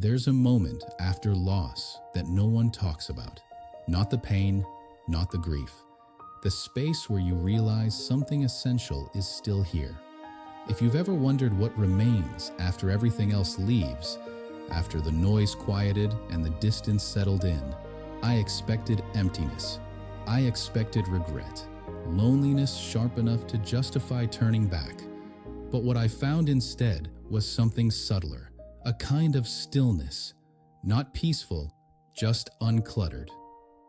There's a moment after loss that no one talks about. Not the pain, not the grief. The space where you realize something essential is still here. If you've ever wondered what remains after everything else leaves, after the noise quieted and the distance settled in, I expected emptiness. I expected regret, loneliness sharp enough to justify turning back. But what I found instead was something subtler, a kind of stillness, not peaceful, just uncluttered.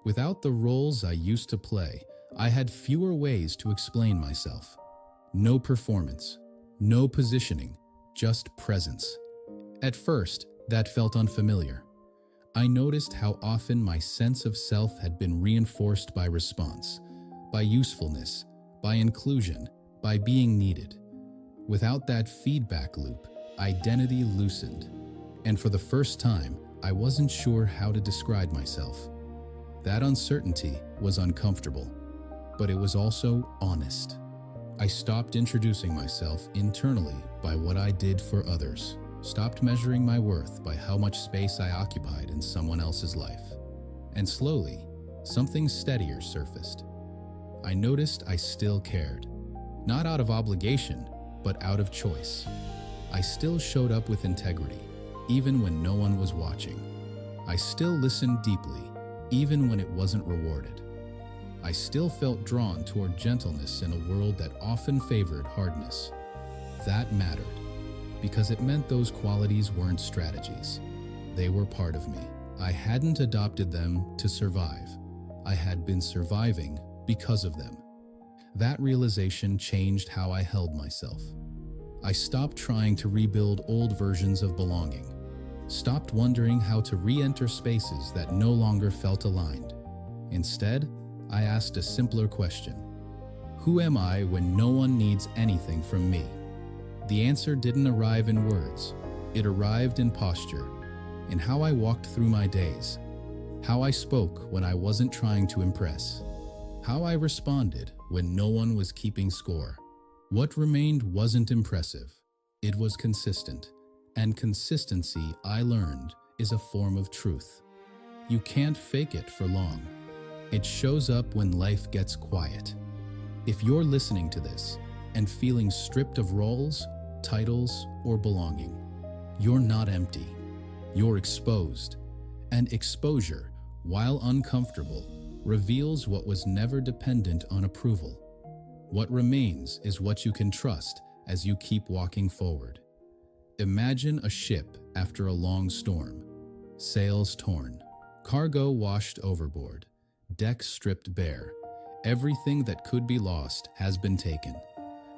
Without the roles I used to play, I had fewer ways to explain myself. No performance, no positioning, just presence. At first, that felt unfamiliar. I noticed how often my sense of self had been reinforced by response, by usefulness, by inclusion, by being needed. Without that feedback loop, identity loosened, and for the first time, I wasn't sure how to describe myself. That uncertainty was uncomfortable, but it was also honest. I stopped introducing myself internally by what I did for others, stopped measuring my worth by how much space I occupied in someone else's life. And slowly, something steadier surfaced. I noticed I still cared, not out of obligation, but out of choice. I still showed up with integrity, even when no one was watching. I still listened deeply, even when it wasn't rewarded. I still felt drawn toward gentleness in a world that often favored hardness. That mattered, because it meant those qualities weren't strategies. They were part of me. I hadn't adopted them to survive. I had been surviving because of them. That realization changed how I held myself. I stopped trying to rebuild old versions of belonging, stopped wondering how to re-enter spaces that no longer felt aligned. Instead, I asked a simpler question. Who am I when no one needs anything from me? The answer didn't arrive in words. It arrived in posture, in how I walked through my days, how I spoke when I wasn't trying to impress, how I responded when no one was keeping score. What remained wasn't impressive. It was consistent. And consistency, I learned, is a form of truth. You can't fake it for long. It shows up when life gets quiet. If you're listening to this and feeling stripped of roles, titles, or belonging, you're not empty. You're exposed. And exposure, while uncomfortable, reveals what was never dependent on approval. What remains is what you can trust as you keep walking forward. Imagine a ship after a long storm. Sails torn, cargo washed overboard, decks stripped bare. Everything that could be lost has been taken.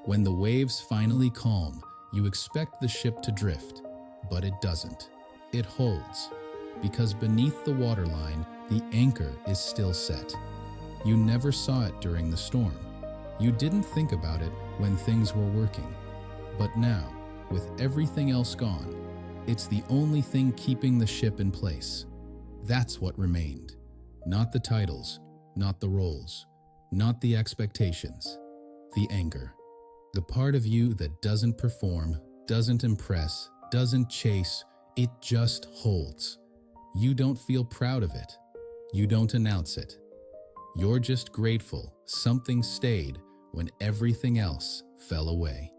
When the waves finally calm, you expect the ship to drift, but it doesn't. It holds, because beneath the waterline, the anchor is still set. You never saw it during the storm. You didn't think about it when things were working. But now, with everything else gone, it's the only thing keeping the ship in place. That's what remained. Not the titles, not the roles, not the expectations. The anchor. The part of you that doesn't perform, doesn't impress, doesn't chase, it just holds. You don't feel proud of it. You don't announce it. You're just grateful something stayed when everything else fell away.